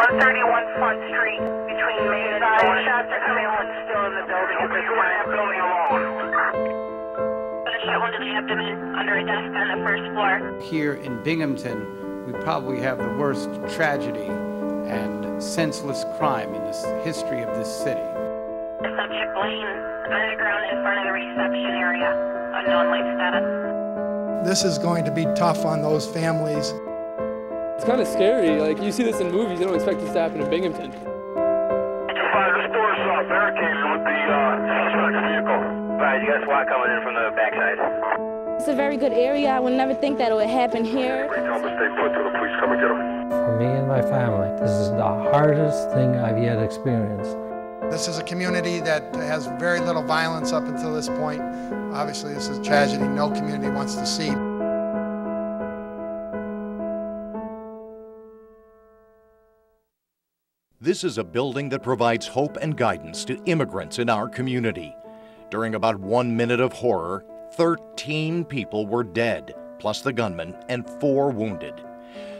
131 Front Street between Main and Lourdes. Shots are coming on still in the building at this point. That building alone. Gunshot wound to the abdomen under a desk on the first floor. Here in Binghamton, we probably have the worst tragedy and senseless crime in the history of this city. The subject laying on the ground in front of the reception area. Unknown life status. This is going to be tough on those families. It's kind of scary. Like, you see this in movies, you don't expect this to happen in Binghamton. The store's barricaded with the suspect's vehicle. Right, you got SWAT coming in from the backside. It's a very good area. I would never think that it would happen here. Stay put till the police come and get them. For me and my family, this is the hardest thing I've yet experienced. This is a community that has very little violence up until this point. Obviously, this is a tragedy no community wants to see. This is a building that provides hope and guidance to immigrants in our community. During about 1 minute of horror, 13 people were dead, plus the gunman, and 4 wounded.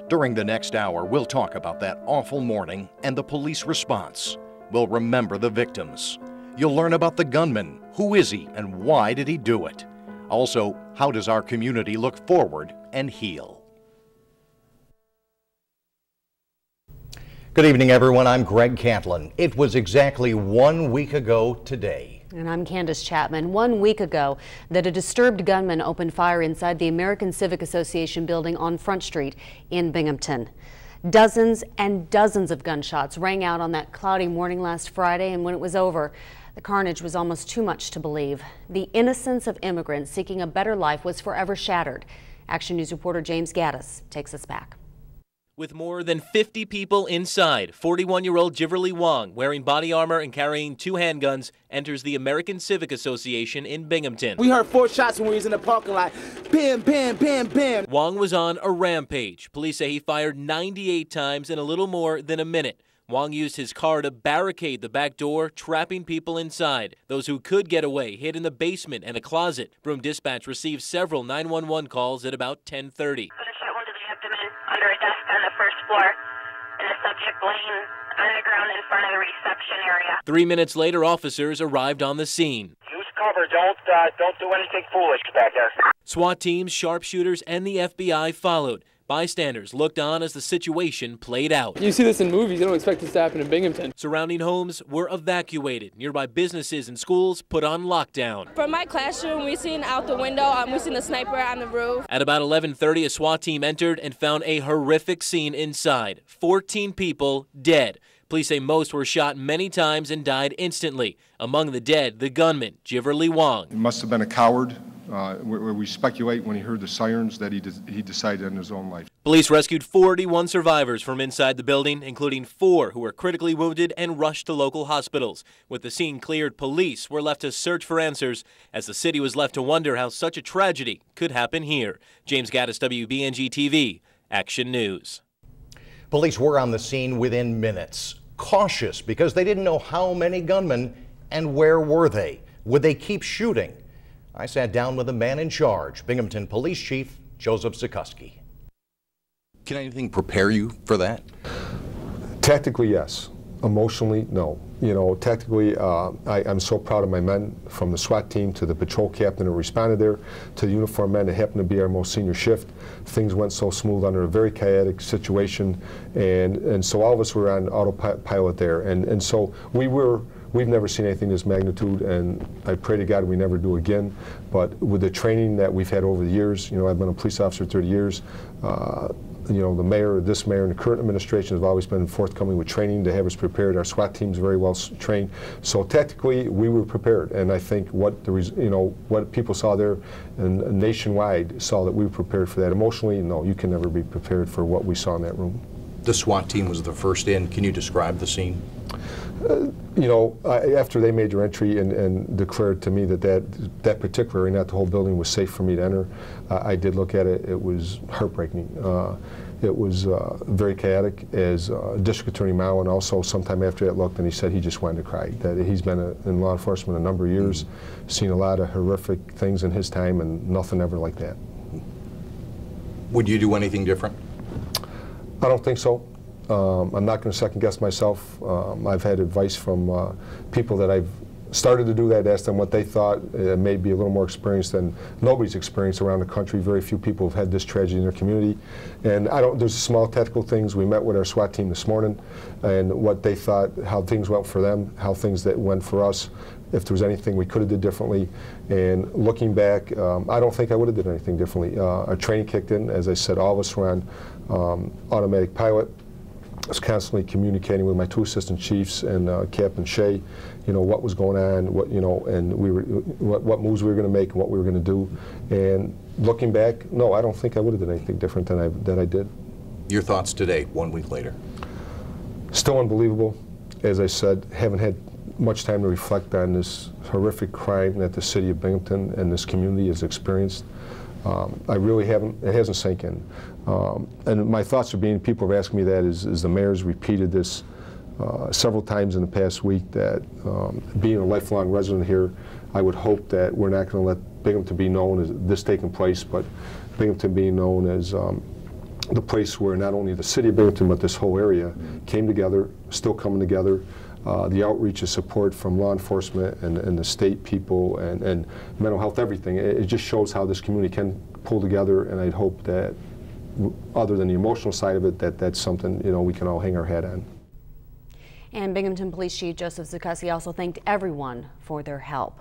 During the next hour, we'll talk about that awful morning and the police response. We'll remember the victims. You'll learn about the gunman. Who is he and why did he do it? Also, how does our community look forward and heal? Good evening, everyone. I'm Greg Catlin. It was exactly 1 week ago today. And I'm Candace Chapman. 1 week ago, that a disturbed gunman opened fire inside the American Civic Association building on Front Street in Binghamton. Dozens and dozens of gunshots rang out on that cloudy morning last Friday, and when it was over, the carnage was almost too much to believe. The innocence of immigrants seeking a better life was forever shattered. Action News reporter James Gaddis takes us back. With more than 50 people inside, 41-year-old Jiverly Voong, wearing body armor and carrying 2 handguns, enters the American Civic Association in Binghamton. We heard 4 shots when we was in the parking lot. Bam, bam, bam, bam. Voong was on a rampage. Police say he fired 98 times in a little more than a minute. Voong used his car to barricade the back door, trapping people inside. Those who could get away hid in the basement and a closet. Broome Dispatch received several 911 calls at about 10:30. Under a desk on the first floor, and the subject laying on the ground in front of the reception area. 3 minutes later, officers arrived on the scene. Use cover. Don't do anything foolish back there. SWAT teams, sharpshooters, and the FBI followed. Bystanders looked on as the situation played out. You see this in movies, you don't expect this to happen in Binghamton. Surrounding homes were evacuated. Nearby businesses and schools put on lockdown. From my classroom, we seen out the window, we seen a sniper on the roof. At about 11:30, a SWAT team entered and found a horrific scene inside. 14 people dead. Police say most were shot many times and died instantly. Among the dead, the gunman, Jiverly Voong. He must have been a coward. We speculate when he heard the sirens that he decided to end his own life. Police rescued 41 survivors from inside the building, including 4 who were critically wounded and rushed to local hospitals. With the scene cleared, police were left to search for answers as the city was left to wonder how such a tragedy could happen here. James Gaddis, WBNG TV, Action News. Police were on the scene within minutes, cautious because they didn't know how many gunmen and where were they. Would they keep shooting? I sat down with the man in charge, Binghamton Police Chief Joseph Zukoski. Can anything prepare you for that? Tactically, yes. Emotionally, no. You know, tactically, I'm so proud of my men, from the SWAT team to the patrol captain who responded there, to the uniformed men that happened to be our most senior shift. Things went so smooth under a very chaotic situation, and so all of us were on autopilot there, and so we've never seen anything this magnitude, and I pray to God we never do again. But with the training that we've had over the years, you know, I've been a police officer 30 years. You know, the mayor, this mayor, and the current administration have always been forthcoming with training to have us prepared. Our SWAT team's very well trained. So tactically, we were prepared, and I think what people saw there and nationwide saw that we were prepared for that. Emotionally, no, you can never be prepared for what we saw in that room. The SWAT team was the first in. Can you describe the scene? You know, after they made their entry and declared to me that particular area, not the whole building, was safe for me to enter, I did look at it. It was heartbreaking. It was very chaotic, as District Attorney Mowen also sometime after that looked, and he said he just wanted to cry. That he's been in law enforcement a number of years, seen a lot of horrific things in his time, and nothing ever like that. Would you do anything different? I don't think so. I'm not going to second guess myself. I've had advice from people that I've started to do that, asked them what they thought. It may be a little more experience than nobody's experienced around the country. Very few people have had this tragedy in their community. And there's small tactical things. We met with our SWAT team this morning and what they thought, how things went for them, how things that went for us, if there was anything we could have did differently. And looking back, I don't think I would have did anything differently. Our training kicked in. As I said, all of us were on automatic pilot. I was constantly communicating with my 2 assistant chiefs and Captain Shea, what was going on, and what moves we were going to make and what we were going to do. And looking back, no, I don't think I would have done anything different than I did. Your thoughts today, 1 week later? Still unbelievable. As I said, haven't had much time to reflect on this horrific crime that the city of Binghamton and this community has experienced. I really haven't, it hasn't sank in. And my thoughts are being, people have asked me that, is the mayor's repeated this several times in the past week, that being a lifelong resident here, I would hope that we're not going to let Binghamton be known as this taking place, but Binghamton being known as the place where not only the city of Binghamton, but this whole area came together, still coming together. The outreach and support from law enforcement and the state people and mental health, everything. It just shows how this community can pull together, and I'd hope that, other than the emotional side of it, that's something we can all hang our hat on. And Binghamton Police Chief Joseph Zucchesi also thanked everyone for their help.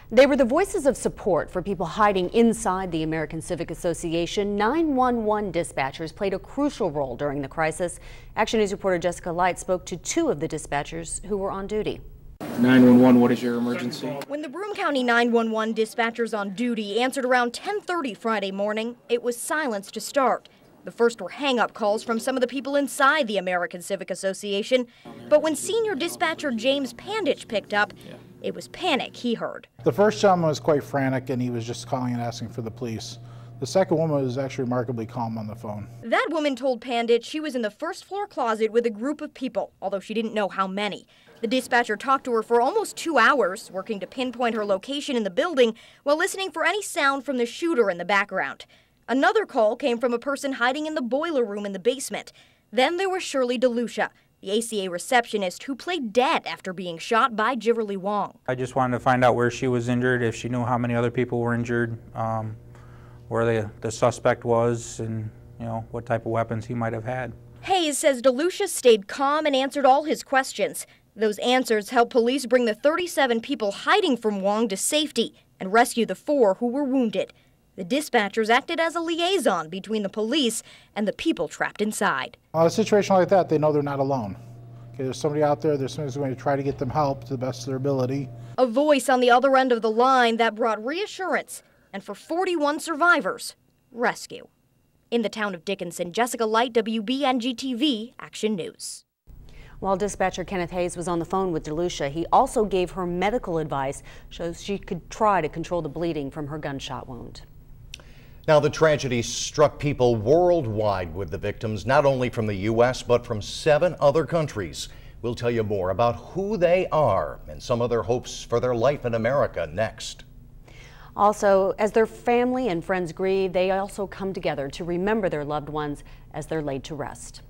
They were the voices of support for people hiding inside the American Civic Association. 911 dispatchers played a crucial role during the crisis. Action News reporter Jessica Light spoke to 2 of the dispatchers who were on duty. 911, what is your emergency? When the Broome County 911 dispatchers on duty answered around 10:30 Friday morning, it was silence to start. The first were hang-up calls from some of the people inside the American Civic Association. But when senior dispatcher James Panditch picked up, it was panic he heard. The first gentleman was quite frantic, and he was just calling and asking for the police. The second woman was actually remarkably calm on the phone. That woman told Panditch she was in the first floor closet with a group of people, although she didn't know how many. The dispatcher talked to her for almost 2 hours, working to pinpoint her location in the building while listening for any sound from the shooter in the background. Another call came from a person hiding in the boiler room in the basement. Then there was Shirley DeLucia, the ACA receptionist who played dead after being shot by Jiverly Voong. I just wanted to find out where she was injured, if she knew how many other people were injured, where the suspect was, and what type of weapons he might have had. Hayes says DeLucia stayed calm and answered all his questions. Those answers helped police bring the 37 people hiding from Wong to safety and rescue the 4 who were wounded. The dispatchers acted as a liaison between the police and the people trapped inside. A situation like that, they know they're not alone. Okay, there's somebody out there, there's somebody who's going to try to get them help to the best of their ability. A voice on the other end of the line that brought reassurance, and for 41 survivors, rescue. In the town of Dickinson, Jessica Light, WBNG TV, Action News. While dispatcher Kenneth Hayes was on the phone with DeLucia, he also gave her medical advice so she could try to control the bleeding from her gunshot wound. Now, the tragedy struck people worldwide, with the victims not only from the U.S. but from 7 other countries. We'll tell you more about who they are and some of their hopes for their life in America next. Also, as their family and friends grieve, they also come together to remember their loved ones as they're laid to rest.